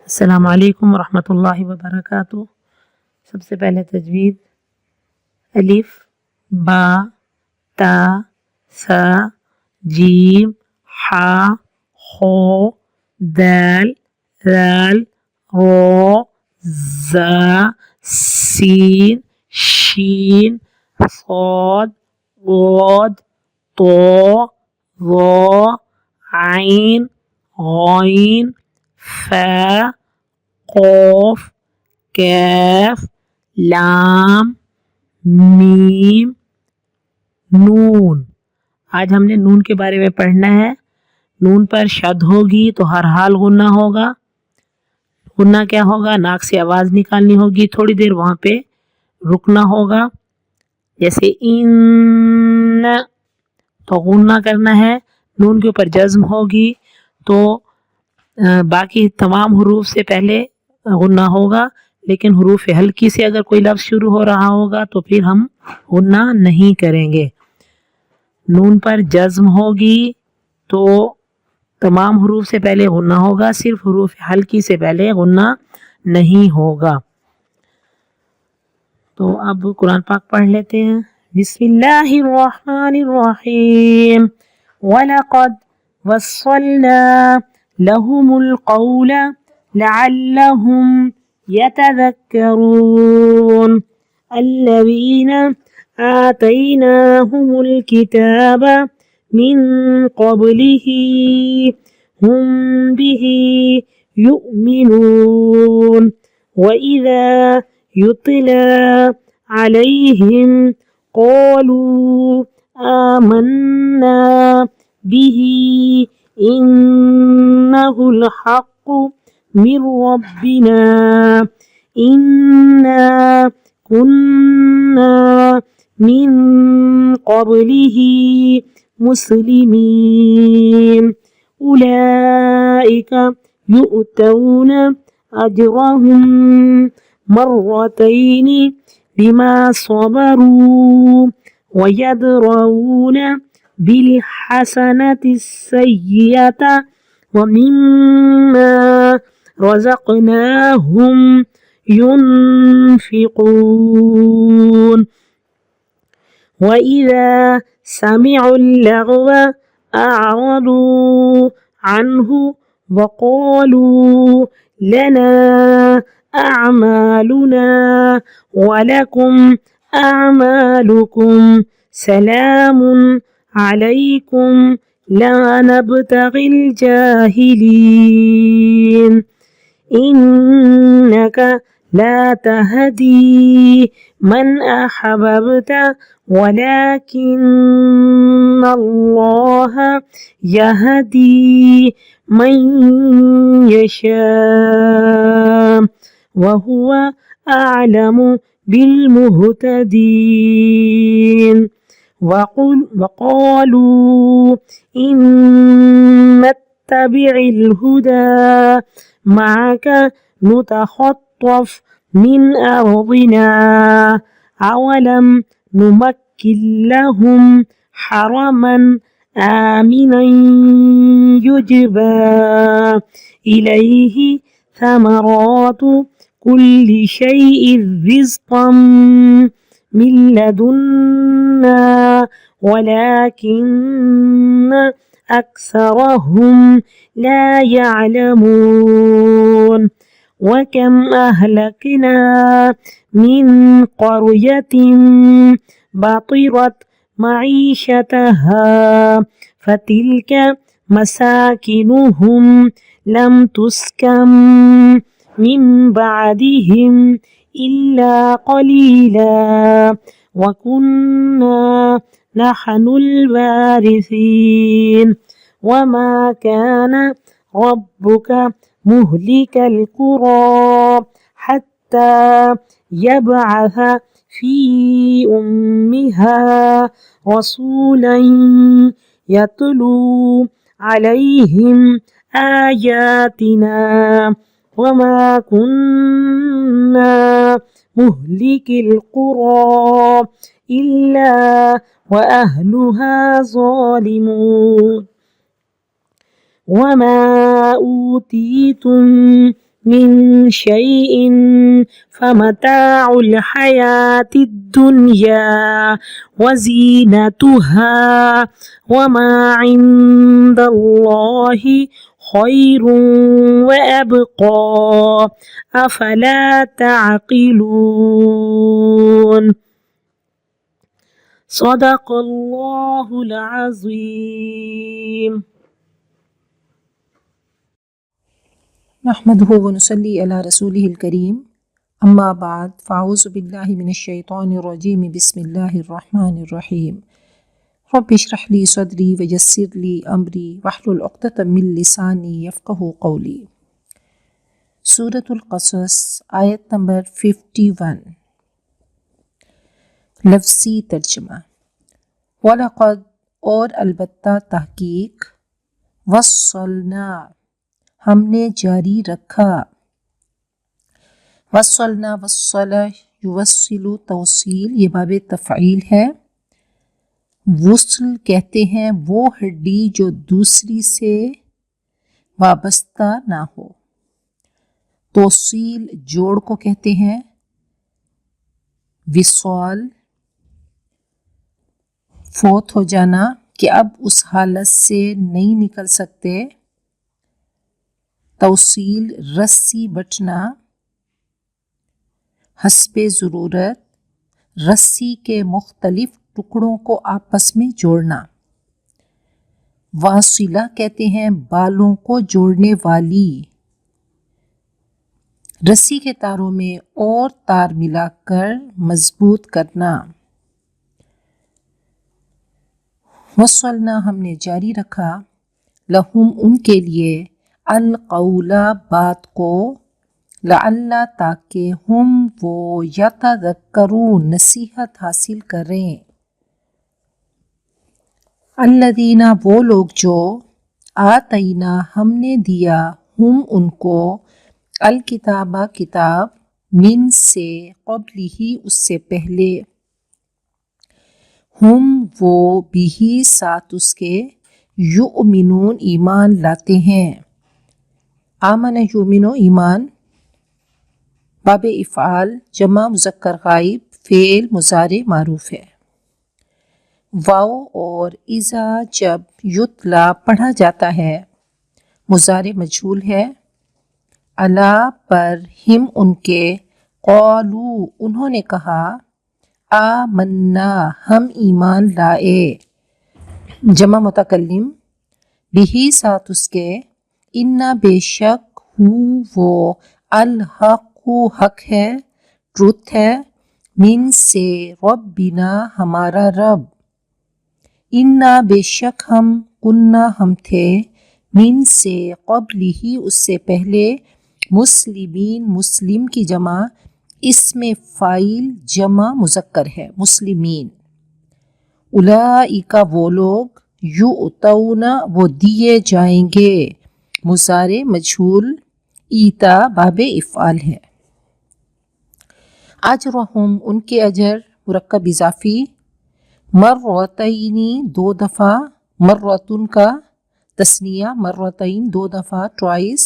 السلام علیکم ورحمۃ اللہ وبرکاتہ۔ سب سے پہلے تجوید: الف، با، تا، سا، جیم، حا، خو، دال، رال، رو، زا، سین، شین، صاد، ضاد، طو، ظا، عین، غین، فا، قوف، کیف، لام، میم، نون۔ آج ہم نے نون کے بارے میں پڑھنا ہے۔ نون پر شد ہوگی تو ہر حال غنہ ہوگا۔ غنہ کیا ہوگا؟ ناک سے آواز نکالنی ہوگی، تھوڑی دیر وہاں پہ رکنا ہوگا۔ جیسے ان تو غنہ کرنا ہے، نون کے اوپر جزم ہوگی تو باقی تمام حروف سے پہلے غنہ ہوگا، لیکن حروف ہلکی سے اگر کوئی لفظ شروع ہو رہا ہوگا تو پھر ہم غنہ نہیں کریں گے۔ نون پر جزم ہوگی تو تمام حروف سے پہلے غنہ ہوگا، صرف حروف ہلکی سے پہلے غنہ نہیں ہوگا۔ تو اب قرآن پاک پڑھ لیتے ہیں۔ بسم اللہ الرحمن الرحیم۔ وَلَقَدْ وَصَّلْنَا لَهُمُ الْقَوْلَ لَعَلَّهُمْ يَتَذَكَّرُونَ الَّذِينَ آتَيْنَاهُمُ الْكِتَابَ مِنْ قَبْلِهِ هُمْ بِهِ يُؤْمِنُونَ وَإِذَا يُتْلَى عَلَيْهِمْ قَالُوا آمَنَّا بِهِ إِنَّهُ الْحَقُّ مِنْ رَبِّنَا إِنَّا كُنَّا مِنْ قَبْلِهِ مُسْلِمِينَ أُولَئِكَ يُؤْتَوْنَ أَجْرَهُمْ مرتين بما صبروا ويدرؤون بالحسنة السيئة ومما رزقناهم ينفقون وإذا سمعوا اللغو أعرضوا عنه وقالوا لنا أعمالنا ولكم أعمالكم سلام عليكم لا نبتغي الجاهلين إنك لا تهدي من أحببت ولكن الله يهدي من يشاء وهو أعلم بالمهتدين وقالوا إن نتبع الهدى معك نتخطف من أرضنا أولم نمكن لهم حرما آمنا يجبى إليه ثمرات كل شيء رزقا من لدنا ولكن أكثرهم لا يعلمون وكم أهلكنا من قرية بطرت معيشتها فتلك مساكنهم لم تسكن من بعدهم إلا قليلا وكنا نحن الوارثين وما كان ربك مهلك القرى حتى يبعث في أمها رسولا يتلو عليهم آياتنا وما كنا مهلك القرى إلا وأهلها ظالمون وما أوتيتم من شيء فمتاع الحياة الدنيا وزينتها وما عند الله خير وأبقى أفلا تعقلون صدق الله العظيم. نحمده ونصلي على رسوله الكريم اما بعد فاعوذ بالله من الشيطان الرجيم بسم الله الرحمن الرحيم رب اشرح لي صدري ويسر لي امري واحلل عقدة من لساني يفقهوا قولي. سورۃ القصص آیت نمبر 51. لفظی ترجمہ. وَلَقَدْ اور البتہ تحقیق، وصلنا ہم نے جاری رکھا، وصلنا وصل یوصل توصیل یہ باب تفعیل ہے. وصل کہتے ہیں وہ ہڈی جو دوسری سے وابستہ نہ ہو. توصیل جوڑ کو کہتے ہیں. وصال فوت ہو جانا کہ اب اس حالت سے نہیں نکل سکتے. توصیل رسی بٹنا، حسب ضرورت رسی کے مختلف ٹکڑوں کو آپس میں جوڑنا. واصلہ کہتے ہیں بالوں کو جوڑنے والی. رسی کے تاروں میں اور تار ملا کر مضبوط کرنا. وصلنا ہم نے جاری رکھا، لہم ان کے لیے، القولا بات کو، لعل تاکہ ہم وہ یتذکرون نصیحت حاصل کریں. الذین وہ لوگ جو، آتینا ہم نے دیا، ہم ان کو، الکتاب کتاب، من سے، قبلہ اس سے پہلے، ہم وہ بھی ساتھ اس کے، یؤمنون ایمان لاتے ہیں. آمن یؤمن ایمان، باب افعال جمع مذکر غائب، فعل مضارع معروف ہے. واو اور اذا جب، یتلا پڑھا جاتا ہے، مضارع مجہول ہے. الا پر، ہم ان کے، قالو انہوں نے کہا، آمنا ہم ایمان لائے. جمع متکلم، بھی ساتھ اس کے، انا بے شک، وہ الحق حق ہے، ٹروتھ ہے، من سے، ربنا ہمارا رب. انا بے شک ہم، کننا ہم تھے، من سے قبلہ اس سے پہلے، مسلمین مسلم کی جمع، اسم فاعل جمع مذکر ہے مسلمین. اولئک وہ لوگ، یؤتون وہ دیے جائیں گے، مضارع مجہول، ایتا باب افعال ہے. اجرہم ان کے اجر، مرکب اضافی، مرتین دو دفعہ، مرتن کا تثنیہ، مرتین دو دفعہ، ٹوائس.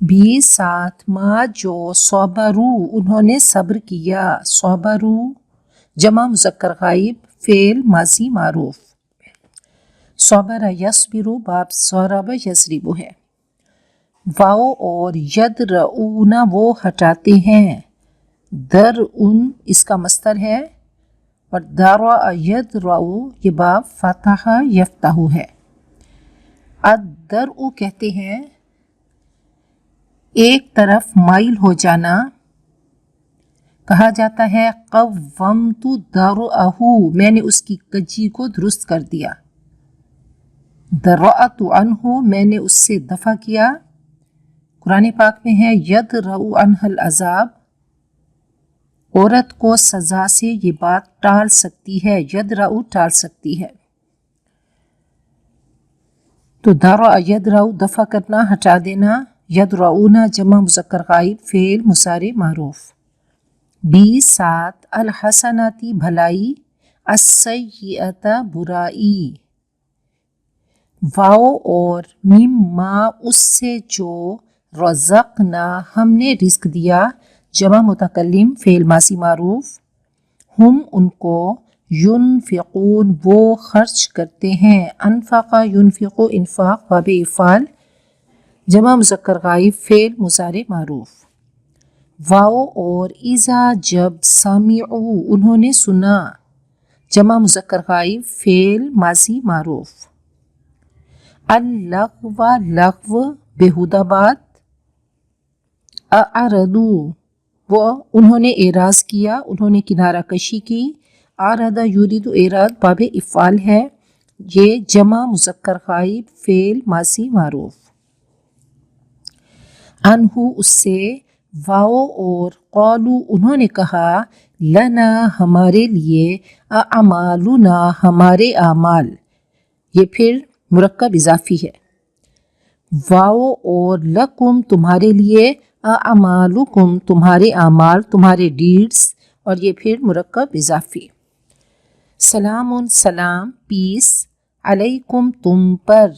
بھی ساتھ، ما جو، صبروا انہوں نے صبر کیا، صبروا جمع مذکر غائب، فعل ماضی معروف. صبر یصبر باب ضرب یضرب ہے. واو اور یدرؤون وہ ہٹاتے ہیں، درءن اس کا مصدر ہے، اور درع یدرع یہ باب فتح یفتح ہے. الدرء کہتے ہیں ایک طرف مائل ہو جانا. کہا جاتا ہے قومت درعہ میں نے اس کی کجی کو درست کر دیا. درعت عنہ میں نے اس سے دفع کیا. قرآن پاک میں ہے یدرع عنہ العذاب، عورت کو سزا سے یہ بات ٹال سکتی ہے، یدرع ٹال سکتی ہے. تو درع یدرع دفع کرنا، ہٹا دینا. یدرعون جمع مذکر غائب، فعل مضارع معروف. بھی ساتھ، الحسناتی بھلائی، السیئۃ برائی. واو اور مما اس سے جو رزقنا ہم نے رزق دیا جمع متکلم فعل ماضی معروف ہم ان کو ینفقون وہ خرچ کرتے ہیں انفقا ینفقو انفاق باب افعال جمع مذکر غائب فعل مضارع معروف واو اور اذا جب سامعو انہوں نے سنا جمع مذکر غائب فعل ماضی معروف اللغو لغو بےہودہ بات اعرضو وہ انہوں نے اعراض کیا انہوں نے کنارہ کشی کی اعرض یرید اعراض باب افعال ہے یہ جمع مذکر غائب فعل ماضی معروف انہو اس سے واو اور قالو انہوں نے کہا لنا ہمارے لیے اعمالنا ہمارے اعمال یہ پھر مرکب اضافی ہے واو اور لکم تمہارے لیے اعمالکم تمہارے اعمال تمہارے ڈیڈز اور یہ پھر مرکب اضافی سلام سلام پیس علیکم تم پر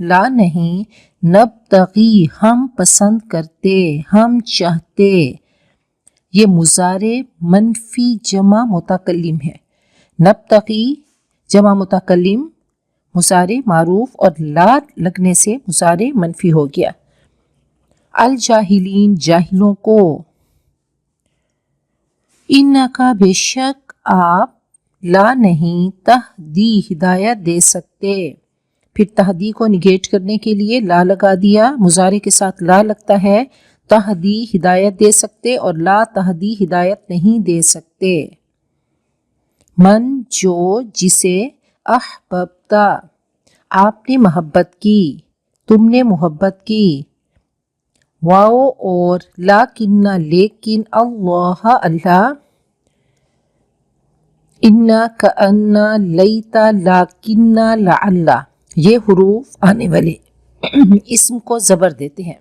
لا نہیں نبتغی ہم پسند کرتے ہم چاہتے یہ مضارع منفی جمع متکلم ہے نبتغی جمع متکلم مضارع معروف اور لا لگنے سے مضارع منفی ہو گیا الجاہلین جاہلوں کو انکا بے شک آپ لا نہیں تہدی ہدایت دے سکتے پھر تہدی کو نگیٹ کرنے کے لیے لا لگا دیا مضارع کے ساتھ لا لگتا ہے تہدی ہدایت دے سکتے اور لا تہدی ہدایت نہیں دے سکتے من جو جسے احببتا آپ نے محبت کی تم نے محبت کی واو اور لیکن اللہ اللہ انا کأنا لیتا لیکن لعل یہ حروف آنے والے اسم کو زبر دیتے ہیں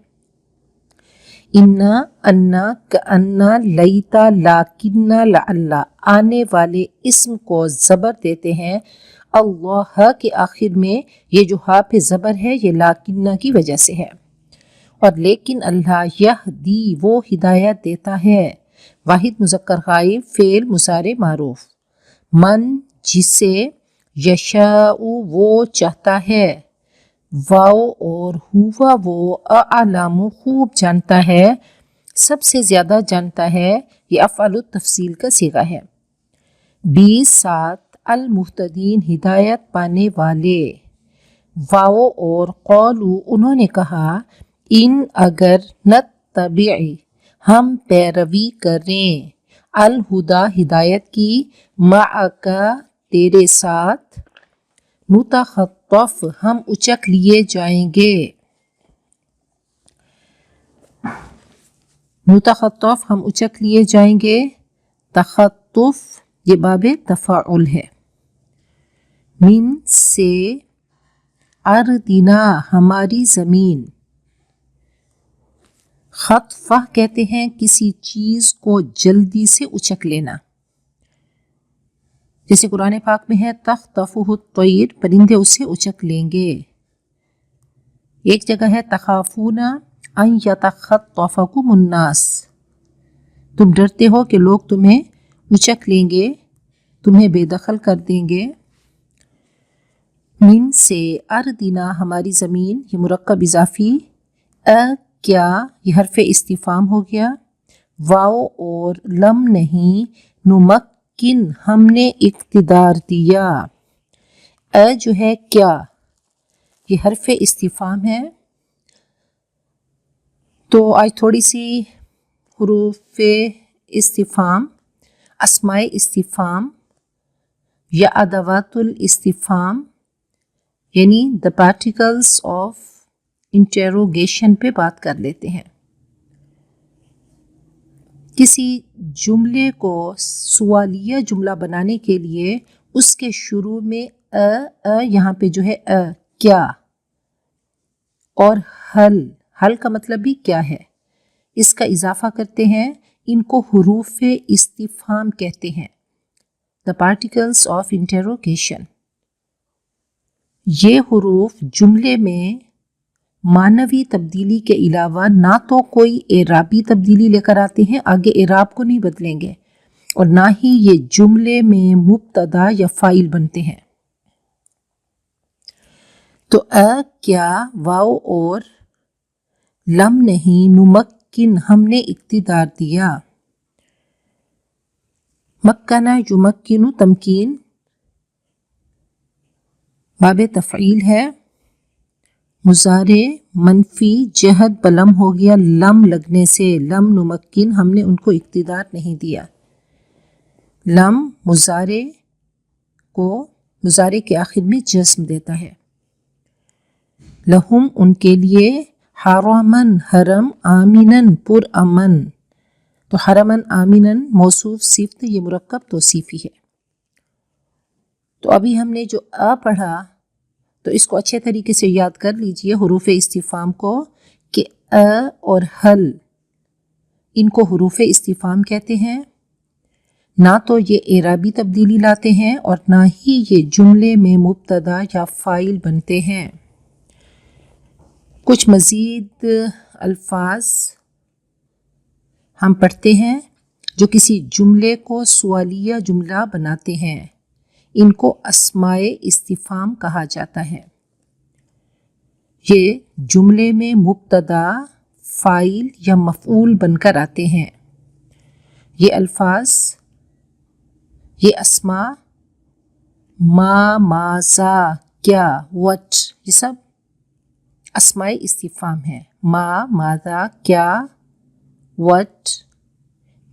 انا کأنا لیتا لیکن لعل آنے والے اسم کو زبر دیتے ہیں اللہ کے آخر میں یہ جو ہا پہ زبر ہے یہ لیکن کی وجہ سے ہے اور لیکن اللہ یہدی وہ ہدایت دیتا ہے واحد مذکر غائب فعل مضارع معروف من جسے یشاء وہ چاہتا ہے واو اور ہوا وہ اعلم خوب جانتا ہے سب سے زیادہ جانتا ہے یہ افعال التفصیل کا صیغہ ہے 20 المہتدین ہدایت پانے والے واو اور قالو انہوں نے کہا ان اگر نتبع ہم پیروی کریں الہدا ہدایت کی معک تیرے ساتھ نتخطف ہم اچک لیے جائیں گے نتخطف ہم اچک لیے جائیں گے تخطف یہ باب تفاعل ہے من سے ارضنا ہماری زمین خطفہ کہتے ہیں کسی چیز کو جلدی سے اچک لینا جیسے قرآن پاک میں ہے تخطفہ الطیر پرندے اسے اچک لیں گے ایک جگہ ہے تخافون ان یتخطفکم الناس تم ڈرتے ہو کہ لوگ تمہیں اچک لیں گے تمہیں بے دخل کر دیں گے من سے ارضنا ہماری زمین یہ مرکب اضافی کیا یہ حرف استفہام ہو گیا واو اور لم نہیں نمکن ہم نے اقتدار دیا جو ہے کیا یہ حرف استفہام ہے تو آج تھوڑی سی حروف استفہام اسماء استفہام یا ادوات الاستفہام یعنی the particles of انٹیروگیشن پہ بات کر لیتے ہیں کسی جملے کو سوالیہ جملہ بنانے کے لیے اس کے شروع میں یہاں پہ جو ہے کیا اور حل کا مطلب بھی کیا ہے اس کا اضافہ کرتے ہیں ان کو حروف استفہام کہتے ہیں the particles of interrogation یہ حروف جملے میں معنوی تبدیلی کے علاوہ نہ تو کوئی اعرابی تبدیلی لے کر آتے ہیں، آگے اعراب کو نہیں بدلیں گے، اور نہ ہی یہ جملے میں مبتدا یا فاعل بنتے ہیں۔ تو کیا واو اور لم نہیں، نمکن ہم نے اقتدار دیا۔ مکنا یمکنو تمکین باب تفعیل ہے، مضارع منفی جہد بلم ہو گیا لم لگنے سے، لم نمکن ہم نے ان کو اقتدار نہیں دیا۔ لم مضارع کے آخر میں جزم دیتا ہے۔ لہم ان کے لیے، حرمن حرم، آمینن پر امن، تو حرمن آمینن موصوف صفت، یہ مرکب توصیفی ہے۔ تو ابھی ہم نے جو پڑھا تو اس کو اچھے طریقے سے یاد کر لیجئے حروف استفہام کو، کہ اور حل ان کو حروف استفہام کہتے ہیں، نہ تو یہ اعرابی تبدیلی لاتے ہیں اور نہ ہی یہ جملے میں مبتدا یا فاعل بنتے ہیں۔ کچھ مزید الفاظ ہم پڑھتے ہیں جو کسی جملے کو سوالیہ جملہ بناتے ہیں، ان کو اسماء استفہام کہا جاتا ہے۔ یہ جملے میں مبتدا، فاعل یا مفعول بن کر آتے ہیں۔ یہ الفاظ، یہ اسماء ما، ماذا، کیا، وٹ، یہ سب اسماء استفہام ہیں۔ ما، ماذا، کیا، وٹ،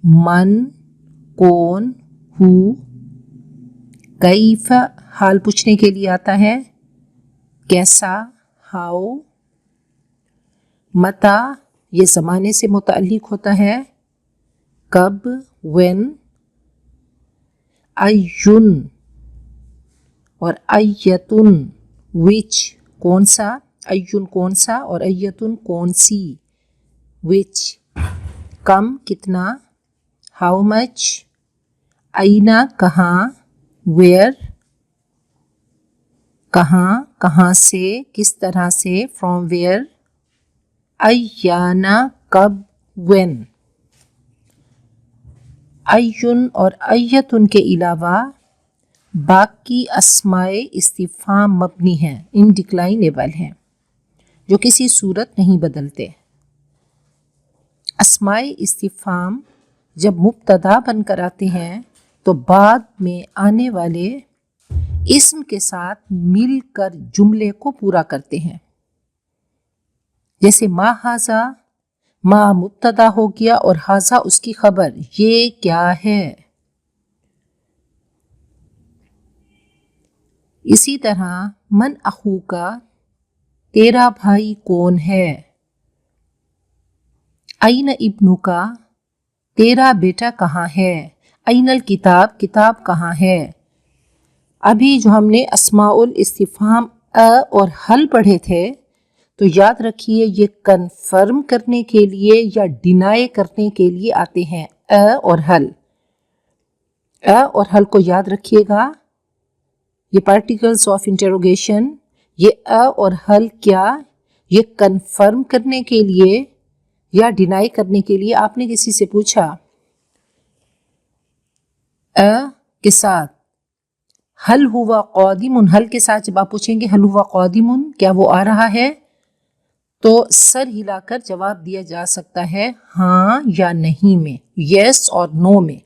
من، کون، ہو، کیف حال پوچھنے کے لیے آتا ہے، کیسا، ہاؤ، متا یہ زمانے سے متعلق ہوتا ہے، کب، وین، ایون اور ایتن وچ کون سا، ایون کون سا اور ایتن کون سی، وچ کم کتنا، ہاؤ مچ، اینا کہاں، ویئر کہاں، کہاں سے، کس طرح سے، فرام ویئر، ایانا کب، وین۔ ایون اور ایتن کے علاوہ باقی اسماء استفہام مبنی ہیں، انڈکلائنیبل ہیں، جو کسی صورت نہیں بدلتے۔ اسماء استفہام جب مبتدا بن کر آتے ہیں تو بعد میں آنے والے اسم کے ساتھ مل کر جملے کو پورا کرتے ہیں۔ جیسے ما ھذا، ما مبتدا ہو گیا اور ھذا اس کی خبر، یہ کیا ہے۔ اسی طرح من اخوکا، تیرا بھائی کون ہے۔ این ابنکا، تیرا بیٹا کہاں ہے۔ این الکتاب، کتاب کہاں ہے۔ ابھی جو ہم نے اسماء الاستفہام اور حل پڑھے تھے تو یاد رکھیے یہ کنفرم کرنے کے لیے یا ڈینائی کرنے کے لیے آتے ہیں، اور حل۔ اور حل کو یاد رکھیے گا، یہ پارٹیکلز آف انٹروگیشن، یہ اور حل کیا، یہ کنفرم کرنے کے لیے یا ڈینائی کرنے کے لیے۔ آپ نے کسی سے پوچھا کے ساتھ حل ہوا قادم، حل کے ساتھ جب آپ پوچھیں گے حل ہوا قادم، کیا وہ آ رہا ہے، تو سر ہلا کر جواب دیا جا سکتا ہے ہاں یا نہیں میں، یس اور نو میں۔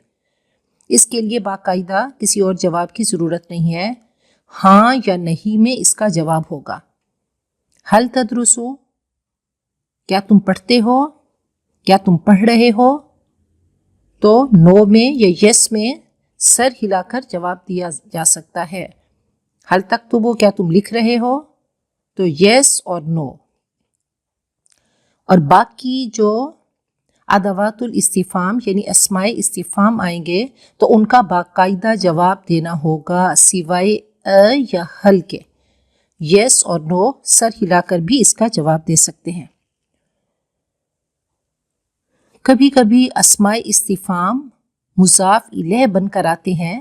اس کے لیے باقاعدہ کسی اور جواب کی ضرورت نہیں ہے، ہاں یا نہیں میں اس کا جواب ہوگا۔ حل تدرسو، کیا تم پڑھتے ہو، کیا تم پڑھ رہے ہو، تو نو میں یا یس میں سر ہلا کر جواب دیا جا سکتا ہے۔ حل تکتبو، کیا تم لکھ رہے ہو، تو یس اور نو۔ اور باقی جو ادوات الاستفہام یعنی اسماء استفہام آئیں گے تو ان کا باقاعدہ جواب دینا ہوگا سوائے یا حل کے۔ یس اور نو سر ہلا کر بھی اس کا جواب دے سکتے ہیں۔ کبھی کبھی اسماء استفہام مضاف الیہ بن کر آتے ہیں،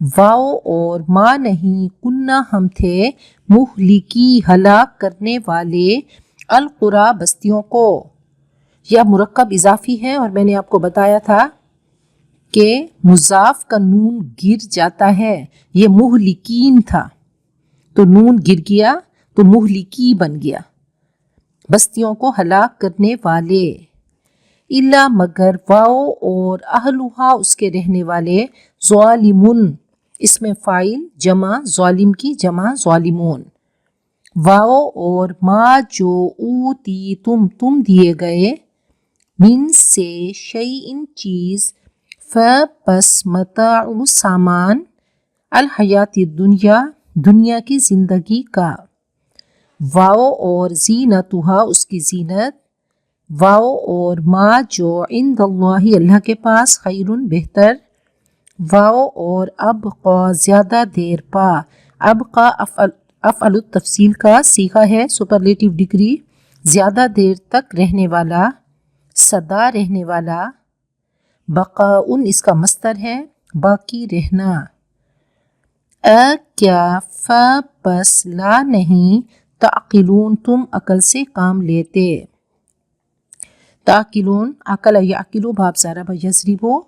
واؤ اور ما نہیں، کننا ہم تھے، مہلکی ہلاک کرنے والے، القرا بستیوں کو۔ یہ مرکب اضافی ہے اور میں نے آپ کو بتایا تھا کہ مضاف کا نون گر جاتا ہے، یہ مہلکین تھا تو نون گر گیا تو مہلکی بن گیا، بستیوں کو ہلاک کرنے والے۔ الا مگر، واؤ اور اہلھا اس کے رہنے والے، ظالمون اس میں فاعل جمع ظالم کی جمع ظالمون۔ واؤ اور ما جو اوتی تم دیے گئے، من سے شیئن چیز، پس متاع سامان، الحیات دنیا دنیا کی زندگی کا۔ واؤ اور زینتھا اس کی زینت، واؤ اور ما جو عند اللہ اللہ کے پاس، خیرن بہتر، واؤ اور ابقا زیادہ دیر پا، ابقا افعل التفصیل کا صیغہ ہے، سپرلیٹیو ڈگری، زیادہ دیر تک رہنے والا، سدا رہنے والا۔ بقاؤن اس کا مصدر ہے، باقی رہنا۔ کیا، پس لا نہیں، تعقلون تم عقل سے کام لیتے۔ تعقلون عقل یعقلو باب ضرب یضربو،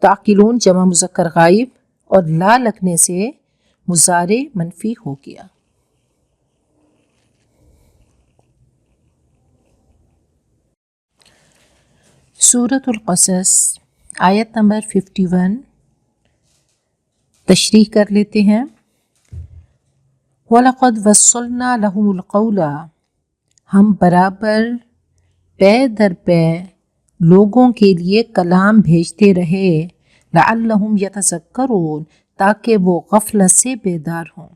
تعقلون جمع مذکر غائب اور لا لگنے سے مضارع منفی ہو گیا۔ سورۃ القصص آیت نمبر 51 تشریح کر لیتے ہیں۔ وَلَقَدْ وَصَّلْنَا لَهُمُ الْقَوْلَ، ہم برابر پے در پے لوگوں کے لیے کلام بھیجتے رہے، لَعَلَّهُمْ يَتَذَكَّرُونَ تاکہ وہ غفلت سے بیدار ہوں۔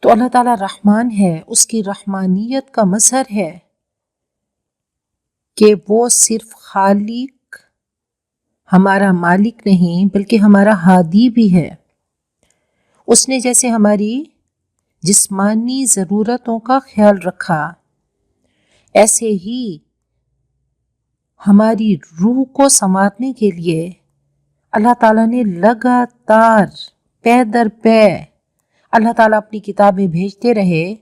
تو اللہ تعالیٰ رحمان ہے، اس کی رحمانیت کا مظہر ہے کہ وہ صرف خالق ہمارا مالک نہیں بلکہ ہمارا ہادی بھی ہے۔ اس نے جیسے ہماری جسمانی ضرورتوں کا خیال رکھا، ایسے ہی ہماری روح کو سنوارنے کے لیے اللہ تعالیٰ نے لگاتار پے در پے اللہ تعالیٰ اپنی کتابیں بھیجتے رہے،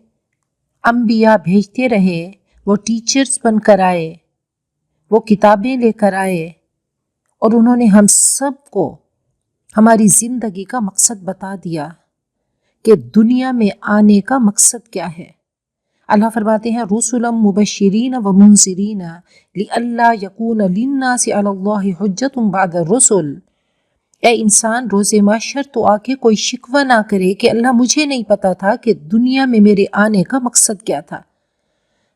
انبیاء بھیجتے رہے، وہ ٹیچرز بن کر آئے، وہ کتابیں لے کر آئے اور انہوں نے ہم سب کو ہماری زندگی کا مقصد بتا دیا کہ دنیا میں آنے کا مقصد کیا ہے۔ اللہ فرماتے ہیں رسلا مبشرین و منذرین لئلا یکون للناس علی اللہ حجۃ بعد الرسل، اے انسان روز محشر تو آ کے کوئی شکوہ نہ کرے کہ اللہ مجھے نہیں پتا تھا کہ دنیا میں میرے آنے کا مقصد کیا تھا۔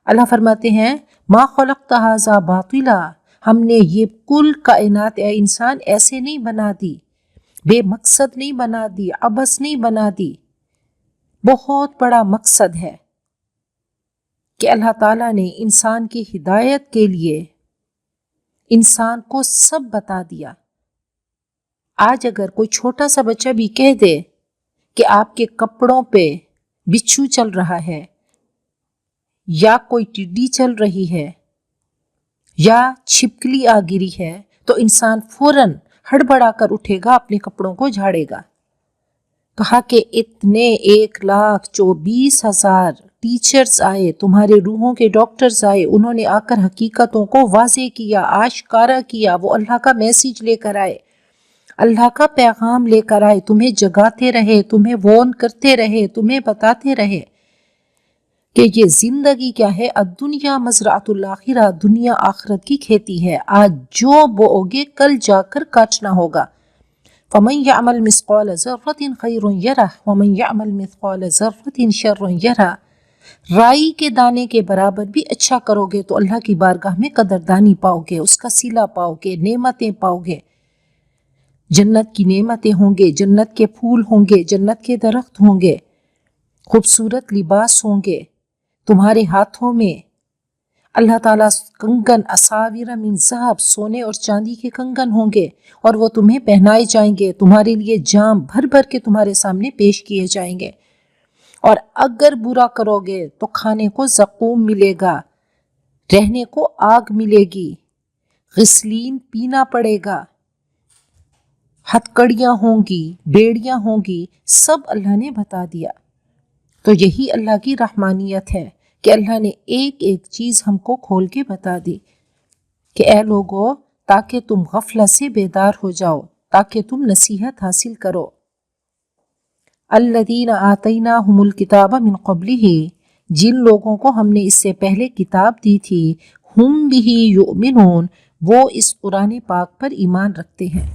اللہ فرماتے ہیں ما خلقت ھذا باطلا، ہم نے یہ کل کائنات اے انسان ایسے نہیں بنا دی، بے مقصد نہیں بنا دی، عبث نہیں بنا دی۔ بہت بڑا مقصد ہے کہ اللہ تعالیٰ نے انسان کی ہدایت کے لیے انسان کو سب بتا دیا۔ آج اگر کوئی چھوٹا سا بچہ بھی کہہ دے کہ آپ کے کپڑوں پہ بچھو چل رہا ہے یا کوئی ٹڈی چل رہی ہے یا چھپکلی آ گری ہے تو انسان فوراً ہڑبڑا کر اٹھے گا، اپنے کپڑوں کو جھاڑے گا۔ کہا کہ اتنے 1,24,000 ٹیچرز آئے، تمہارے روحوں کے ڈاکٹرز آئے، انہوں نے آ کر حقیقتوں کو واضح کیا، آشکارا کیا، وہ اللہ کا میسیج لے کر آئے، اللہ کا پیغام لے کر آئے، تمہیں جگاتے رہے، تمہیں وارن کرتے رہے، تمہیں بتاتے رہے کہ یہ زندگی کیا ہے، الدنیا مزرعۃ الآخرہ، دنیا آخرت کی کھیتی ہے، آج جو بو گے کل جا کر کاٹنا ہوگا۔ فَمَنْ يَعْمَلْ مِثْقَالَ ذَرَّةٍ خَيْرٌ يَرَهُ وَمَنْ يَعْمَلْ مِثْقَالَ ذَرَّةٍ شَرٌّ يَرَهُ، رائی کے دانے کے برابر بھی اچھا کرو گے تو اللہ کی بارگاہ میں قدردانی پاؤ گے، اس کا صلہ پاؤ گے، نعمتیں پاؤ گے، جنت کی نعمتیں ہوں گے، جنت کے پھول ہوں گے، جنت کے درخت ہوں گے، خوبصورت لباس ہوں گے، تمہارے ہاتھوں میں اللہ تعالیٰ کنگن اساور من ذہب، سونے اور چاندی کے کنگن ہوں گے اور وہ تمہیں پہنائے جائیں گے، تمہارے لیے جام بھر بھر کے تمہارے سامنے پیش کیے جائیں گے، اور اگر برا کرو گے تو کھانے کو زقوم ملے گا، رہنے کو آگ ملے گی، غسلین پینا پڑے گا، ہتکڑیاں ہوں گی، بیڑیاں ہوں گی، سب اللہ نے بتا دیا۔ تو یہی اللہ کی رحمانیت ہے کہ اللہ نے ایک ایک چیز ہم کو کھول کے بتا دی کہ اے لوگو، تاکہ تم غفلت سے بیدار ہو جاؤ، تاکہ تم نصیحت حاصل کرو۔ الذین آتیناہم الکتاب من قبلہ، جن لوگوں کو ہم نے اس سے پہلے کتاب دی تھی، ہم بہ یؤمنون، وہ اس قرآن پاک پر ایمان رکھتے ہیں۔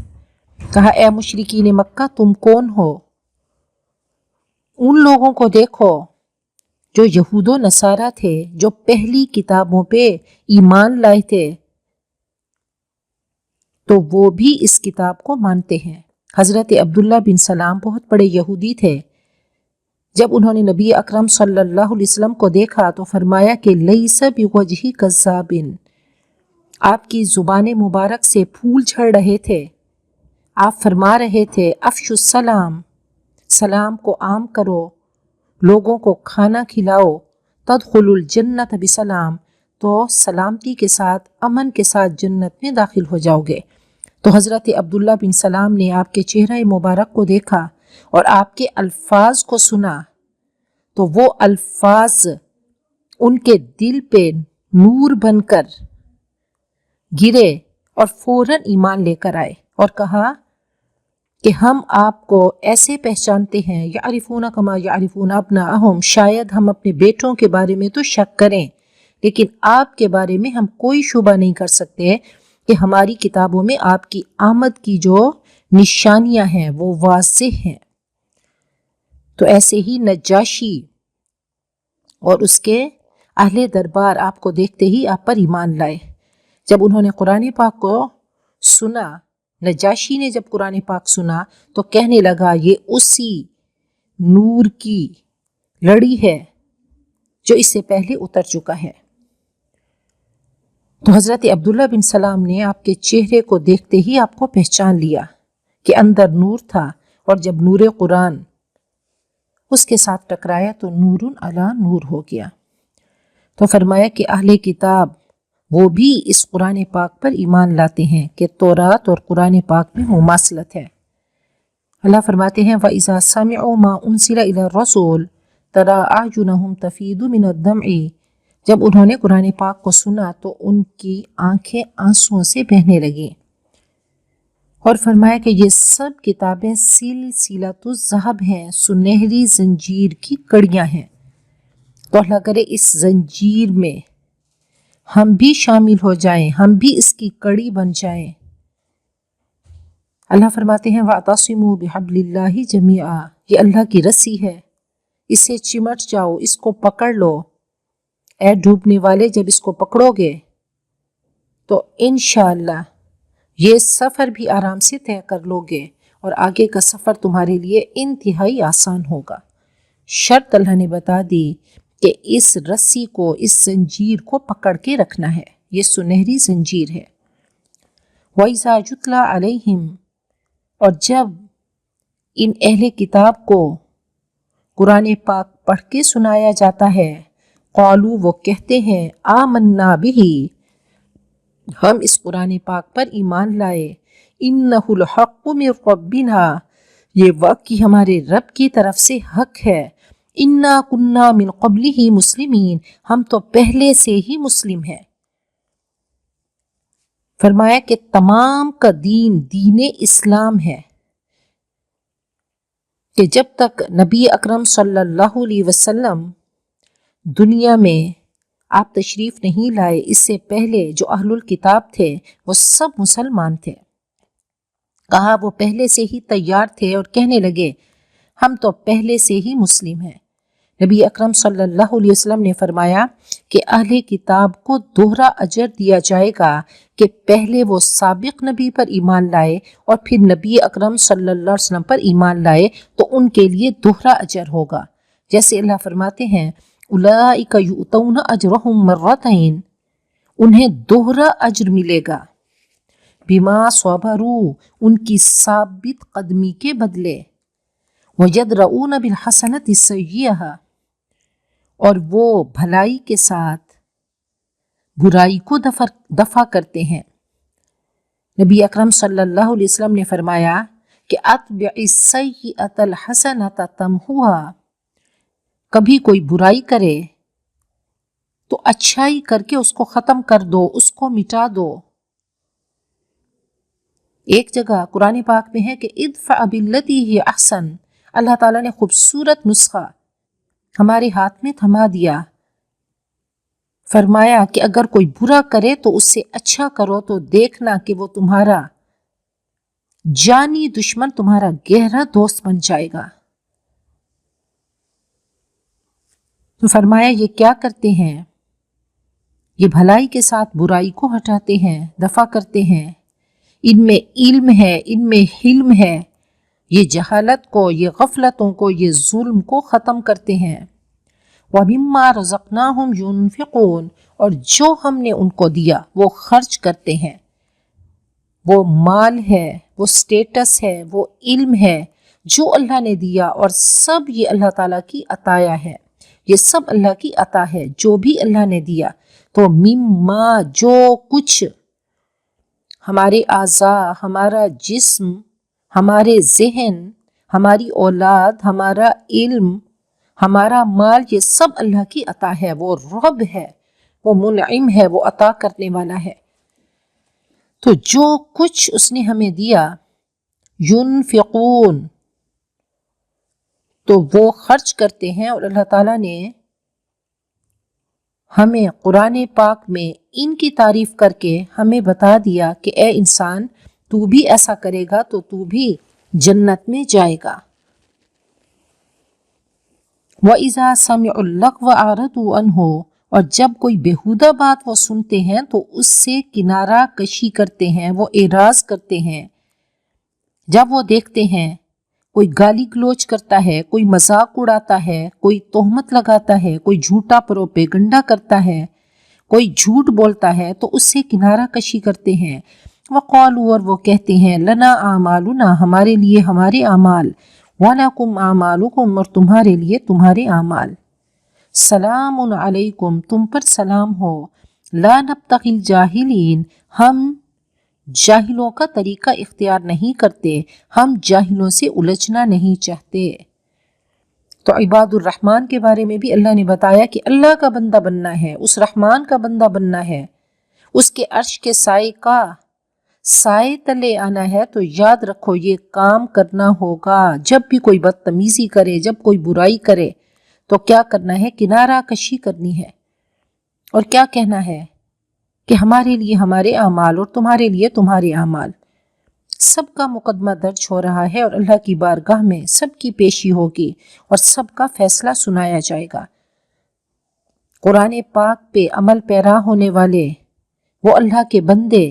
کہا اے مشرکین مکہ، تم کون ہو؟ ان لوگوں کو دیکھو جو یہود و نصارہ تھے، جو پہلی کتابوں پہ ایمان لائے تھے، تو وہ بھی اس کتاب کو مانتے ہیں۔ حضرت عبداللہ بن سلام بہت بڑے یہودی تھے۔ جب انہوں نے نبی اکرم صلی اللہ علیہ وسلم کو دیکھا تو فرمایا کہ لیس بوجہ کذاب، آپ کی زبان مبارک سے پھول جھڑ رہے تھے۔ آپ فرما رہے تھے افشوا السلام، سلام کو عام کرو، لوگوں کو کھانا کھلاؤ، تدخلوا الجنت بسلام، تو سلامتی کے ساتھ، امن کے ساتھ جنت میں داخل ہو جاؤ گے۔ تو حضرت عبداللہ بن سلام نے آپ کے چہرہ مبارک کو دیکھا اور آپ کے الفاظ کو سنا، تو وہ الفاظ ان کے دل پہ نور بن کر گرے اور فوراً ایمان لے کر آئے اور کہا کہ ہم آپ کو ایسے پہچانتے ہیں، یعرفون کما یعرفون ابناءہم، شاید ہم اپنے بیٹوں کے بارے میں تو شک کریں، لیکن آپ کے بارے میں ہم کوئی شبہ نہیں کر سکتے کہ ہماری کتابوں میں آپ کی آمد کی جو نشانیاں ہیں وہ واضح ہیں۔ تو ایسے ہی نجاشی اور اس کے اہل دربار آپ کو دیکھتے ہی آپ پر ایمان لائے۔ جب انہوں نے قرآن پاک کو سنا، نجاشی نے جب قرآن پاک سنا تو کہنے لگا یہ اسی نور کی لڑی ہے جو اس سے پہلے اتر چکا ہے۔ تو حضرت عبداللہ بن سلام نے آپ کے چہرے کو دیکھتے ہی آپ کو پہچان لیا کہ اندر نور تھا، اور جب نور قرآن اس کے ساتھ ٹکرایا تو نور علی نور ہو گیا۔ تو فرمایا کہ اہل کتاب وہ بھی اس قرآن پاک پر ایمان لاتے ہیں کہ تورات اور قرآن پاک میں مماثلت ہے۔ اللہ فرماتے ہیں وَإِذَا سَمِعُوا مَا أُنزِلَ إِلَى الرَّسُولِ تَرَىٰ أَعْيُنَهُمْ تَفِيضُ مِنَ الدَّمْعِ، جب انہوں نے قرآن پاک کو سنا تو ان کی آنکھیں آنسوؤں سے بہنے لگیں، اور فرمایا کہ یہ سب کتابیں سلسلۃ الذہب ہیں، سنہری زنجیر کی کڑیاں ہیں۔ تو اللہ کرے اس زنجیر میں ہم بھی شامل ہو جائیں، ہم بھی اس کی کڑی بن جائیں۔ اللہ فرماتے ہیں وَاعْتَصِمُوا بِحَبْلِ اللَّهِ جَمِيعًا، یہ اللہ کی رسی ہے، اسے چمٹ جاؤ، اس کو پکڑ لو۔ اے ڈوبنے والے، جب اس کو پکڑو گے تو انشاءاللہ یہ سفر بھی آرام سے طے کر لو گے، اور آگے کا سفر تمہارے لیے انتہائی آسان ہوگا۔ شرط اللہ نے بتا دی کہ اس رسی کو، اس زنجیر کو پکڑ کے رکھنا ہے، یہ سنہری زنجیر ہے۔ وَإِذَا يُتْلَىٰ عَلَيْهِمْ، اور جب ان اہل کتاب کو قرآن پاک پڑھ کے سنایا جاتا ہے، قالوا، وہ کہتے ہیں آمنا بہ، ہم اس قرآن پاک پر ایمان لائے، انہ الحق من ربنا، یہ واقعی ہمارے رب کی طرف سے حق ہے، انا کنا من قبلہ مسلمین، ہم تو پہلے سے ہی مسلم ہیں۔ فرمایا کہ تمام کا دین دین اسلام ہے، کہ جب تک نبی اکرم صلی اللہ علیہ وسلم دنیا میں آپ تشریف نہیں لائے، اس سے پہلے جو اہل الکتاب تھے وہ سب مسلمان تھے۔ کہا وہ پہلے سے ہی تیار تھے اور کہنے لگے ہم تو پہلے سے ہی مسلم ہیں۔ نبی اکرم صلی اللہ علیہ وسلم نے فرمایا کہ اہل کتاب کو دوہرا اجر دیا جائے گا کہ پہلے وہ سابق نبی پر ایمان لائے اور پھر نبی اکرم صلی اللہ علیہ وسلم پر ایمان لائے، تو ان کے لیے دوہرا اجر ہوگا۔ جیسے اللہ فرماتے ہیں اولئک یؤتون اجرہم مرتین، انہیں دوہرا اجر ملے گا، بما صبروا، ان کی ثابت قدمی کے بدلے، وَيَدْرَؤُونَ بِالْحَسَنَةِ السَّيِّئَةَ، اور وہ بھلائی کے ساتھ برائی کو دفع کرتے ہیں۔ نبی اکرم صلی اللہ علیہ وسلم نے فرمایا کہ اتبع السیئۃ الحسنۃ تمحوہا، کبھی کوئی برائی کرے تو اچھائی کر کے اس کو ختم کر دو، اس کو مٹا دو۔ ایک جگہ قرآن پاک میں ہے کہ ادفع باللتی ہی احسن، اللہ تعالیٰ نے خوبصورت نسخہ ہمارے ہاتھ میں تھما دیا، فرمایا کہ اگر کوئی برا کرے تو اس سے اچھا کرو تو دیکھنا کہ وہ تمہارا جانی دشمن تمہارا گہرا دوست بن جائے گا۔ تو فرمایا یہ کیا کرتے ہیں؟ یہ بھلائی کے ساتھ برائی کو ہٹاتے ہیں، دفع کرتے ہیں، ان میں علم ہے، ان میں حلم ہے، یہ جہالت کو، یہ غفلتوں کو، یہ ظلم کو ختم کرتے ہیں۔ وَمِمَّا رَزَقْنَاهُمْ يُنْفِقُونَ، اور جو ہم نے ان کو دیا وہ خرچ کرتے ہیں، وہ مال ہے، وہ سٹیٹس ہے، وہ علم ہے جو اللہ نے دیا، اور سب یہ اللہ تعالیٰ کی عطایا ہے، یہ سب اللہ کی عطا ہے جو بھی اللہ نے دیا۔ تو مما، جو کچھ ہمارے اعضاء، ہمارا جسم، ہمارے ذہن، ہماری اولاد، ہمارا علم، ہمارا مال، یہ سب اللہ کی عطا ہے۔ وہ رب ہے، وہ منعم ہے، وہ عطا کرنے والا ہے۔ تو جو کچھ اس نے ہمیں دیا، ينفقون، تو وہ خرچ کرتے ہیں۔ اور اللہ تعالیٰ نے ہمیں قرآن پاک میں ان کی تعریف کر کے ہمیں بتا دیا کہ اے انسان، تو بھی ایسا کرے گا تو تو بھی جنت میں جائے گا۔ وَإِذَا سَمِعُوا اللَّغْوَ أَعْرَضُوا عَنْهُ، اور جب کوئی بیہودہ بات وہ سنتے ہیں تو اس سے کنارہ کشی کرتے ہیں، وہ اعراض کرتے ہیں۔ جب وہ دیکھتے ہیں کوئی گالی گلوچ کرتا ہے، کوئی مذاق اڑاتا ہے، کوئی تہمت لگاتا ہے، کوئی جھوٹا پروپیگنڈا کرتا ہے، کوئی جھوٹ بولتا ہے، تو اس سے کنارہ کشی کرتے ہیں۔ وَقَالُوا، اور وہ کہتے ہیں، لَنَا أَعْمَالُنَا، ہمارے لیے ہمارے اعمال، وَلَكُمْ أَعْمَالُكُمْ، اور تمہارے لیے تمہارے اعمال۔ سلام علیکم، تم پر سلام ہو، لا نبتغی الجاہلین، ہم جاہلوں کا طریقہ اختیار نہیں کرتے، ہم جاہلوں سے الجھنا نہیں چاہتے۔ تو عباد الرحمن کے بارے میں بھی اللہ نے بتایا کہ اللہ کا بندہ بننا ہے، اس رحمان کا بندہ بننا ہے، اس کے عرش کے سائے تلے آنا ہے۔ تو یاد رکھو یہ کام کرنا ہوگا، جب بھی کوئی بدتمیزی کرے، جب کوئی برائی کرے تو کیا کرنا ہے؟ کنارہ کشی کرنی ہے، اور کیا کہنا ہے کہ ہمارے لیے ہمارے اعمال اور تمہارے لیے تمہارے اعمال۔ سب کا مقدمہ درج ہو رہا ہے، اور اللہ کی بارگاہ میں سب کی پیشی ہوگی اور سب کا فیصلہ سنایا جائے گا۔ قرآن پاک پہ عمل پیرا ہونے والے وہ اللہ کے بندے،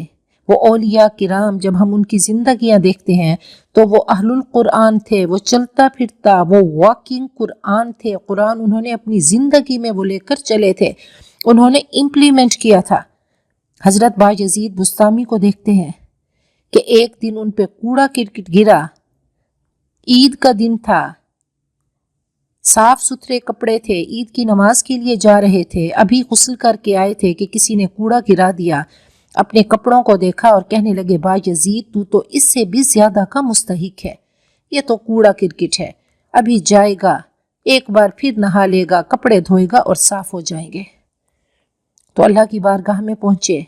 وہ اولیاء کرام، جب ہم ان کی زندگیاں دیکھتے ہیں تو وہ اہل القرآن تھے، وہ چلتا پھرتا، وہ واکنگ قرآن تھے۔ قرآن انہوں نے اپنی زندگی میں وہ لے کر چلے تھے، انہوں نے امپلیمنٹ کیا تھا۔ حضرت بایزید بستامی کو دیکھتے ہیں کہ ایک دن ان پہ کوڑا کرکٹ گرا، عید کا دن تھا، صاف ستھرے کپڑے تھے، عید کی نماز کے لیے جا رہے تھے، ابھی غسل کر کے آئے تھے کہ کسی نے کوڑا گرا دیا، اپنے کپڑوں کو دیکھا اور کہنے لگے بایزید تو اس سے بھی زیادہ کا مستحق ہے، یہ تو کوڑا کرکٹ ہے، ابھی جائے گا، ایک بار پھر نہا لے گا، کپڑے دھوئے گا اور صاف ہو جائیں گے۔ تو اللہ کی بارگاہ میں پہنچے،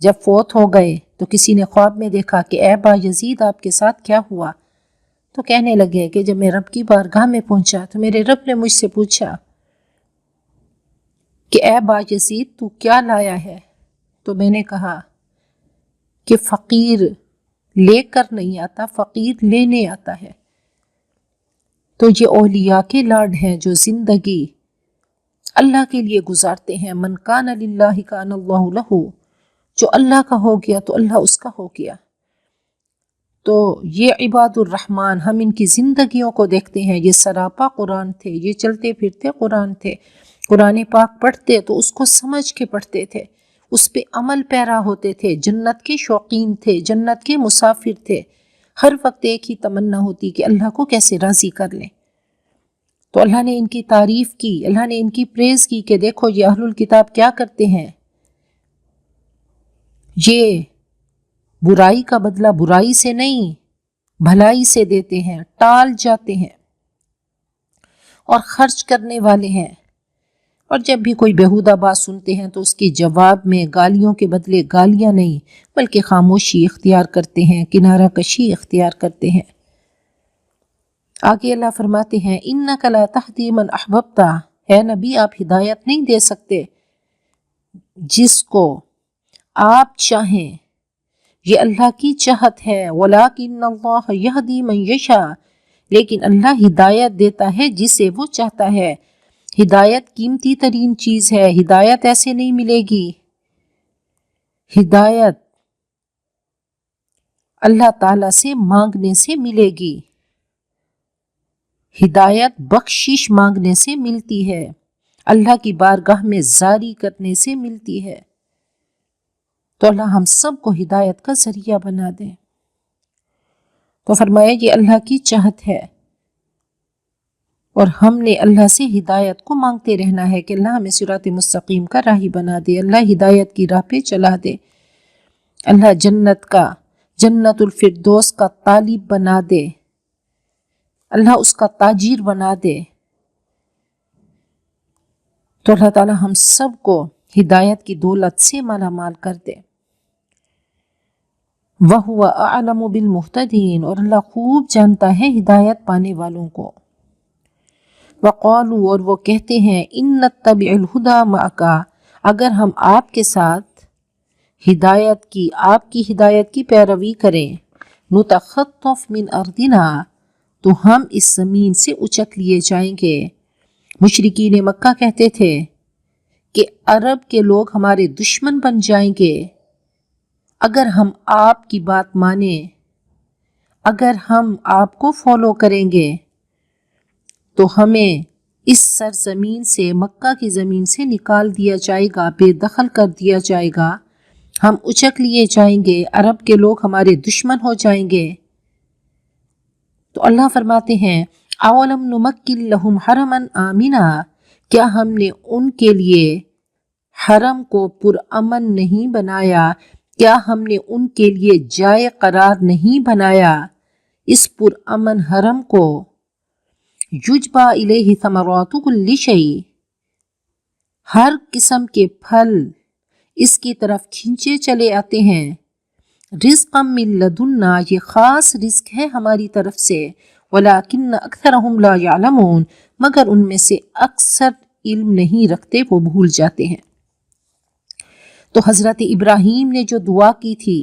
جب فوت ہو گئے تو کسی نے خواب میں دیکھا کہ اے بایزید آپ کے ساتھ کیا ہوا؟ تو کہنے لگے کہ جب میں رب کی بارگاہ میں پہنچا تو میرے رب نے مجھ سے پوچھا کہ اے بایزید تو کیا لایا ہے؟ تو میں نے کہا کہ فقیر لے کر نہیں آتا، فقیر لینے آتا ہے۔ تو یہ اولیاء کے لاڈ ہیں جو زندگی اللہ کے لیے گزارتے ہیں۔ من کان للہ کان اللہ لہ، جو اللہ کا ہو گیا تو اللہ اس کا ہو گیا۔ تو یہ عباد الرحمن، ہم ان کی زندگیوں کو دیکھتے ہیں، یہ سراپا قرآن تھے، یہ چلتے پھرتے قرآن تھے، قرآن پاک پڑھتے تو اس کو سمجھ کے پڑھتے تھے، اس پہ عمل پیرا ہوتے تھے، جنت کے شوقین تھے، جنت کے مسافر تھے، ہر وقت ایک ہی تمنا ہوتی کہ اللہ کو کیسے راضی کر لیں۔ تو اللہ نے ان کی تعریف کی، اللہ نے ان کی پریز کی کہ دیکھو یہ اہل الکتاب کیا کرتے ہیں، یہ برائی کا بدلہ برائی سے نہیں بھلائی سے دیتے ہیں، ٹال جاتے ہیں اور خرچ کرنے والے ہیں، اور جب بھی کوئی بیہودہ بات سنتے ہیں تو اس کے جواب میں گالیوں کے بدلے گالیاں نہیں بلکہ خاموشی اختیار کرتے ہیں، کنارہ کشی اختیار کرتے ہیں۔ آگے اللہ فرماتے ہیں اِنَّكَ لَا تَهْدِي مَنْ أَحْبَبْتَ، اے نبی آپ ہدایت نہیں دے سکتے جس کو آپ چاہیں، یہ اللہ کی چاہت ہے، وَلَٰكِنَّ اللَّهَ يَهْدِي مَن يَشَاءُ، لیکن اللہ ہدایت دیتا ہے جسے وہ چاہتا ہے۔ ہدایت قیمتی ترین چیز ہے، ہدایت ایسے نہیں ملے گی، ہدایت اللہ تعالیٰ سے مانگنے سے ملے گی، ہدایت بخشش مانگنے سے ملتی ہے، اللہ کی بارگاہ میں زاری کرنے سے ملتی ہے۔ تو اللہ ہم سب کو ہدایت کا ذریعہ بنا دے۔ تو فرمایا یہ اللہ کی چاہت ہے اور ہم نے اللہ سے ہدایت کو مانگتے رہنا ہے کہ اللہ ہمیں صراط مستقیم کا راہی بنا دے، اللہ ہدایت کی راہ پہ چلا دے، اللہ جنت الفردوس کا طالب بنا دے، اللہ اس کا تاجر بنا دے۔ تو اللہ تعالی ہم سب کو ہدایت کی دولت سے مالا مال کر دے۔ وَهُوَ أَعْلَمُ بِالْمُهْتَدِينَ، اور اللہ خوب جانتا ہے ہدایت پانے والوں کو۔ وَقَالُوا، اور وہ کہتے ہیں إِن نَتَّبِعِ الْهُدَى مَعَكَ، اگر ہم آپ کے ساتھ آپ کی ہدایت کی پیروی کریں، نُتَخَطَّفْ مِنْ أَرْضِنَا، تو ہم اس زمین سے اچک لیے جائیں گے۔ مشرکین مکہ کہتے تھے کہ عرب کے لوگ ہمارے دشمن بن جائیں گے اگر ہم آپ کی بات مانیں، اگر ہم آپ کو فالو کریں گے تو ہمیں اس سرزمین سے، مکہ کی زمین سے نکال دیا جائے گا، بے دخل کر دیا جائے گا، ہم اچک لیے جائیں گے، عرب کے لوگ ہمارے دشمن ہو جائیں گے۔ تو اللہ فرماتے ہیں اولم نمکن لہم حرما آمنا، کیا ہم نے ان کے لیے حرم کو پرامن نہیں بنایا، کیا ہم نے ان کے لیے جائے قرار نہیں بنایا اس پرامن حرم کو؟ یجبا الیہ ثمرات کل شیء، ہر قسم کے پھل اس کی طرف کھینچے چلے آتے ہیں، رزقا من لدنا، یہ خاص رزق ہے ہماری طرف سے، ولیکن اکثرہم لا یعلمون، مگر ان میں سے اکثر علم نہیں رکھتے، وہ بھول جاتے ہیں۔ تو حضرت ابراہیم نے جو دعا کی تھی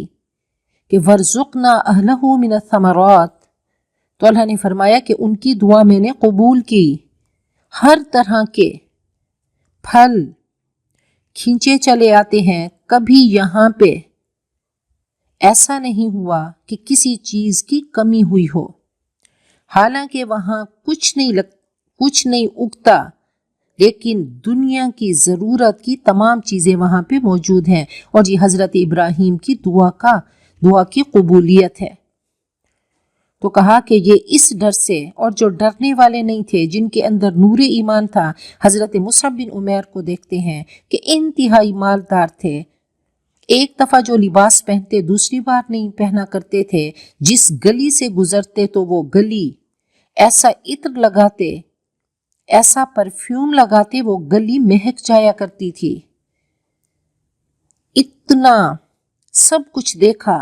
کہ وَارْزُقْنَا أَهْلَهُ مِنَ الثَّمَرَاتِ، تو اللہ نے فرمایا کہ ان کی دعا میں نے قبول کی، ہر طرح کے پھل کھینچے چلے آتے ہیں، کبھی یہاں پہ ایسا نہیں ہوا کہ کسی چیز کی کمی ہوئی ہو، حالانکہ وہاں کچھ نہیں اگتا، لیکن دنیا کی ضرورت کی تمام چیزیں وہاں پہ موجود ہیں، اور یہ حضرت ابراہیم کی دعا کی قبولیت ہے۔ تو کہا کہ یہ اس ڈر سے، اور جو ڈرنے والے نہیں تھے، جن کے اندر نور ایمان تھا، حضرت مصعب بن عمیر کو دیکھتے ہیں کہ انتہائی مالدار تھے، ایک دفعہ جو لباس پہنتے دوسری بار نہیں پہنا کرتے تھے، جس گلی سے گزرتے تو وہ گلی ایسا عطر لگاتے، ایسا پرفیوم لگاتے، وہ گلی مہک جایا کرتی تھی۔ اتنا سب کچھ دیکھا،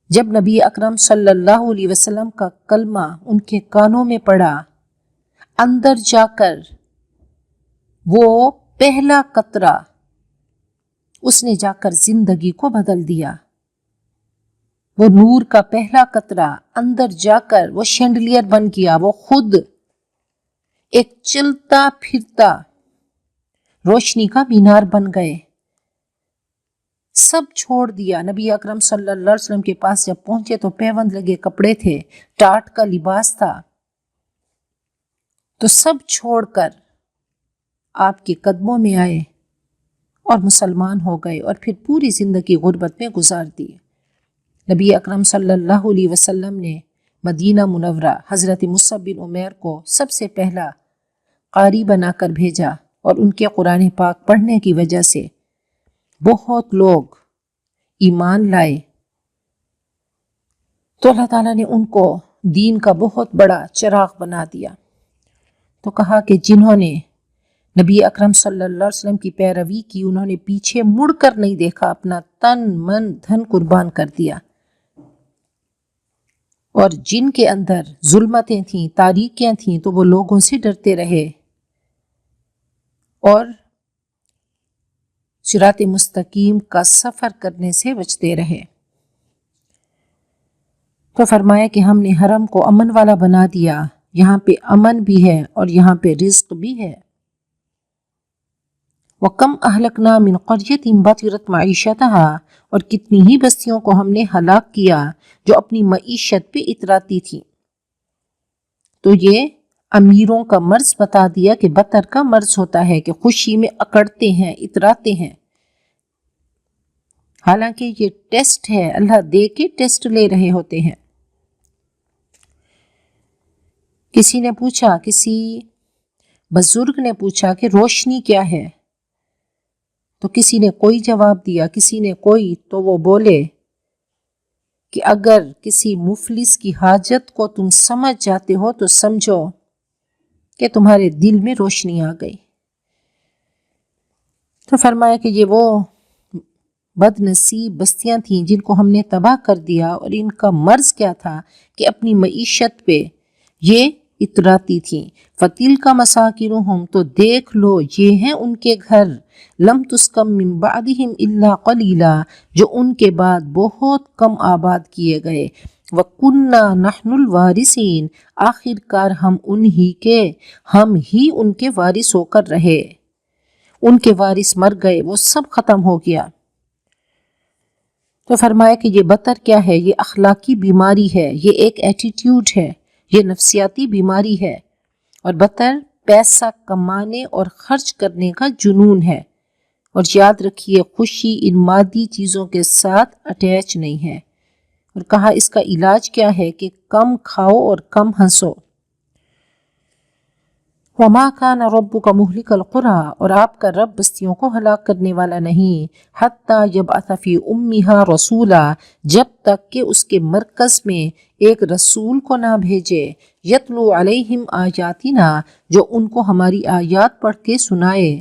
جب نبی اکرم صلی اللہ علیہ وسلم کا کلمہ ان کے کانوں میں پڑا، اندر جا کر وہ پہلا قطرہ اس نے جا کر زندگی کو بدل دیا، وہ نور کا پہلا قطرہ اندر جا کر وہ شینڈلیئر بن گیا، وہ خود ایک چلتا پھرتا روشنی کا مینار بن گئے۔ سب چھوڑ دیا، نبی اکرم صلی اللہ علیہ وسلم کے پاس جب پہنچے تو پیوند لگے کپڑے تھے، ٹاٹ کا لباس تھا، تو سب چھوڑ کر آپ کے قدموں میں آئے اور مسلمان ہو گئے، اور پھر پوری زندگی غربت میں گزار دی۔ نبی اکرم صلی اللہ علیہ وسلم نے مدینہ منورہ حضرت مصعب بن عمیر کو سب سے پہلا قاری بنا کر بھیجا، اور ان کے قرآن پاک پڑھنے کی وجہ سے بہت لوگ ایمان لائے، تو اللہ تعالیٰ نے ان کو دین کا بہت بڑا چراغ بنا دیا۔ تو کہا کہ جنہوں نے نبی اکرم صلی اللہ علیہ وسلم کی پیروی کی، انہوں نے پیچھے مڑ کر نہیں دیکھا، اپنا تن من دھن قربان کر دیا، اور جن کے اندر ظلمتیں تھیں، تاریکیاں تھیں، تو وہ لوگوں سے ڈرتے رہے اور صراط مستقیم کا سفر کرنے سے بچتے رہے۔ تو فرمایا کہ ہم نے حرم کو امن والا بنا دیا، یہاں پہ امن بھی ہے اور یہاں پہ رزق بھی ہے۔ وَكَمْ أَهْلَكْنَا مِنْ قَرْيَةٍ بَطِرَتْ مَعِيشَتَهَا، اور کتنی ہی بستیوں کو ہم نے ہلاک کیا جو اپنی معیشت پہ اتراتی تھی۔ تو یہ امیروں کا مرض بتا دیا کہ بطر کا مرض ہوتا ہے کہ خوشی میں اکڑتے ہیں، اتراتے ہیں۔ حالانکہ یہ ٹیسٹ ہے، اللہ دے کے ٹیسٹ لے رہے ہوتے ہیں۔ کسی نے پوچھا، کسی بزرگ نے پوچھا کہ روشنی کیا ہے؟ تو کسی نے کوئی جواب دیا، کسی نے کوئی، تو وہ بولے کہ اگر کسی مفلس کی حاجت کو تم سمجھ جاتے ہو تو سمجھو کہ تمہارے دل میں روشنی آ گئی۔ تو فرمایا کہ یہ وہ بد نصیب بستیاں تھیں جن کو ہم نے تباہ کر دیا، اور ان کا مرض کیا تھا کہ اپنی معیشت پہ یہ اتراتی تھیں۔ فَتِلْكَ مَسَاكِنُهُمْ، تو دیکھ لو یہ ہیں ان کے گھر، لَمْ تُسْكَنْ مِنْ بَعْدِهِمْ إِلَّا قَلِيلًا، جو ان کے بعد بہت کم آباد کیے گئے۔ وَكُنَّا نَحْنُ الْوَارِثِينَ، آخر کار ہم ہی ان کے وارث ہو کر رہے۔ ان کے وارث مر گئے، وہ سب ختم ہو گیا۔ تو فرمایا کہ یہ بطر کیا ہے؟ یہ اخلاقی بیماری ہے، یہ ایک ایٹیٹیوڈ ہے، یہ نفسیاتی بیماری ہے، اور بطر پیسہ کمانے اور خرچ کرنے کا جنون ہے۔ اور یاد رکھیے، خوشی ان مادی چیزوں کے ساتھ اٹیچ نہیں ہے۔ اور کہا اس کا علاج کیا ہے کہ کم کھاؤ اور کم ہنسو۔ وَمَا كَانَ رَبُّكَ مُهْلِكَ الْقُرَىٰ، اور آپ کا رب بستیوں کو ہلاک کرنے والا نہیں، حَتَّىٰ يَبْعَثَ فِي أُمِّهَا رَسُولًا، جب تک کہ اس کے مرکز میں ایک رسول کو نہ بھیجے، يَتْلُو عَلَيْهِمْ آيَاتِنَا، جو ان کو ہماری آیات پڑھ کے سنائے۔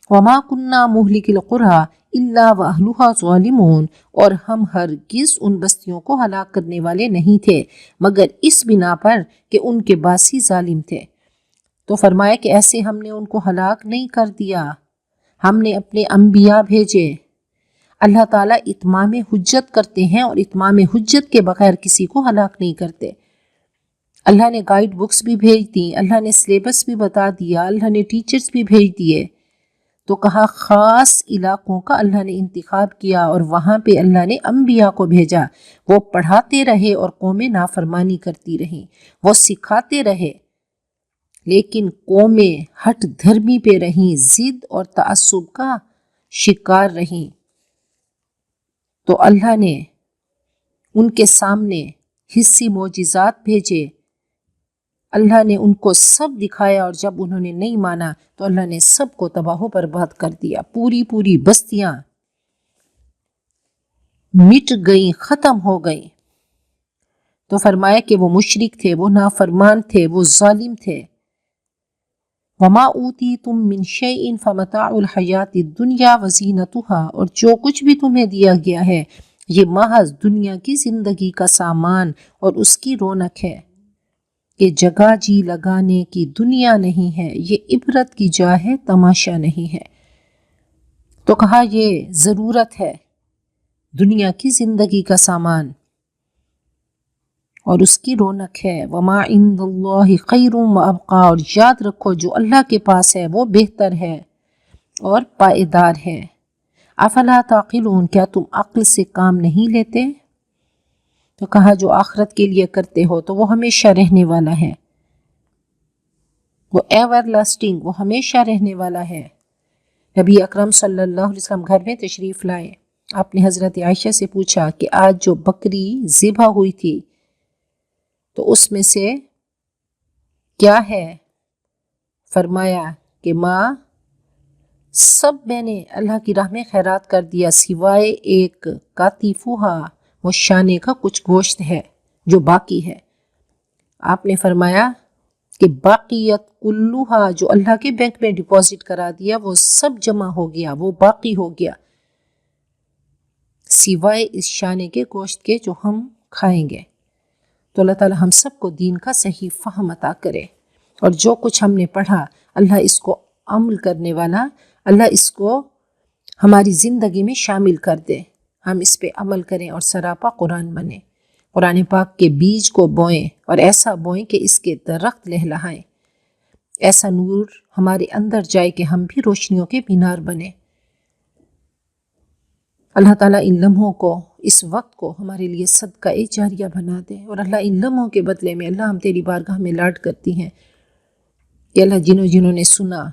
وَمَا كُنَّا مُهْلِكِ الْقُرَىٰ إِلَّا وَأَهْلُهَا ظَالِمُونَ، اور ہم ہرگز ان بستیوں کو ہلاک کرنے والے نہیں تھے مگر اس بنا پر کہ ان کے باسی ظالم تھے۔ تو فرمایا کہ ایسے ہم نے ان کو ہلاک نہیں کر دیا، ہم نے اپنے انبیاء بھیجے۔ اللہ تعالیٰ اتمام حجت کرتے ہیں، اور اتمام حجت کے بغیر کسی کو ہلاک نہیں کرتے۔ اللہ نے گائیڈ بکس بھی بھیج دی، اللہ نے سلیبس بھی بتا دیا، اللہ نے ٹیچرز بھی بھیج دیے۔ تو کہا خاص علاقوں کا اللہ نے انتخاب کیا، اور وہاں پہ اللہ نے انبیاء کو بھیجا۔ وہ پڑھاتے رہے اور قومیں نافرمانی کرتی رہیں، وہ سکھاتے رہے لیکن قومیں ہٹ دھرمی پہ رہیں، ضد اور تعصب کا شکار رہیں۔ تو اللہ نے ان کے سامنے حسی معجزات بھیجے، اللہ نے ان کو سب دکھایا، اور جب انہوں نے نہیں مانا تو اللہ نے سب کو تباہ و برباد کر دیا۔ پوری بستیاں مٹ گئیں، ختم ہو گئیں۔ تو فرمایا کہ وہ مشرک تھے، وہ نافرمان تھے، وہ ظالم تھے۔ وَمَا أُوتِيتُم مِّن شَيْءٍ فَمَتَاعُ الْحَيَاةِ الدُّنْيَا وَزِینَتُهَا، اور جو کچھ بھی تمہیں دیا گیا ہے یہ محض دنیا کی زندگی کا سامان اور اس کی رونق ہے۔ یہ جگہ جی لگانے کی دنیا نہیں ہے، یہ عبرت کی جا ہے، تماشا نہیں ہے۔ تو کہا یہ ضرورت ہے، دنیا کی زندگی کا سامان اور اس کی رونق ہے۔ وَمَا عِندَ اللَّهِ خَيْرٌ وَأَبْقَىٰ، اور یاد رکھو جو اللہ کے پاس ہے وہ بہتر ہے اور پائیدار ہے۔ افلا تعقلون، کیا تم عقل سے کام نہیں لیتے؟ تو کہا جو آخرت کے لیے کرتے ہو تو وہ ہمیشہ رہنے والا ہے، وہ ایور لاسٹنگ، وہ ہمیشہ رہنے والا ہے۔ نبی اکرم صلی اللہ علیہ وسلم گھر میں تشریف لائے، آپ نے حضرت عائشہ سے پوچھا کہ آج جو بکری ذبح ہوئی تھی تو اس میں سے کیا ہے؟ فرمایا کہ ماں سب میں نے اللہ کی راہ میں خیرات کر دیا سوائے ایک کاتیفوہا، وہ شانے کا کچھ گوشت ہے۔ جو باقی ہے. آپ نے فرمایا کہ باقیت کلوہا، جو اللہ کے بینک میں ڈپازٹ کرا دیا وہ سب جمع ہو گیا، وہ باقی ہو گیا، سوائے اس شانے کے گوشت کے جو ہم کھائیں گے. تو اللہ تعالی ہم سب کو دین کا صحیح فہم عطا کرے، اور جو کچھ ہم نے پڑھا اللہ اس کو عمل کرنے والا، اللہ اس کو ہماری زندگی میں شامل کر دے، ہم اس پہ عمل کریں اور سراپا قرآن بنیں، قرآن پاک کے بیج کو بوئیں اور ایسا بوئیں کہ اس کے درخت لہلہائیں، ایسا نور ہمارے اندر جائے کہ ہم بھی روشنیوں کے مینار بنیں. اللہ تعالیٰ ان لمحوں کو، اس وقت کو ہمارے لیے صدقہ جاریہ بنا دے، اور اللہ ان لمحوں کے بدلے میں اللہ ہم تیری بارگاہ میں لاڈ کرتی ہیں کہ اللہ جنہوں نے سنا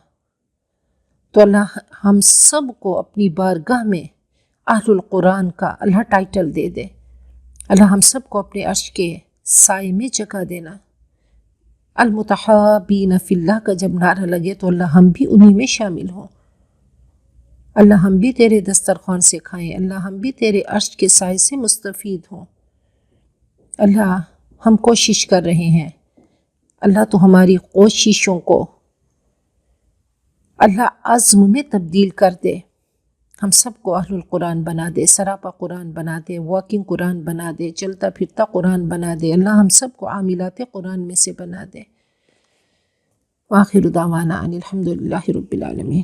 تو اللہ ہم سب کو اپنی بارگاہ میں اہل القرآن کا اللہ ٹائٹل دے دے. اللہ ہم سب کو اپنے عرش کے سائے میں جگہ دینا. المتحابین فی اللہ کا جب نعرہ لگے تو اللہ ہم بھی انہی میں شامل ہوں. اللہ ہم بھی تیرے دسترخوان سے کھائیں، اللہ ہم بھی تیرے عرش کے سائے سے مستفید ہوں. اللہ ہم کوشش کر رہے ہیں، اللہ تو ہماری کوششوں کو اللہ عزم میں تبدیل کر دے، ہم سب کو اہل القرآن بنا دے، سراپا قرآن بنا دے، واکنگ قرآن بنا دے، چلتا پھرتا قرآن بنا دے. اللہ ہم سب کو عاملات قرآن میں سے بنا دے. وآخر دعوانا ان الحمد للہ رب العالمین.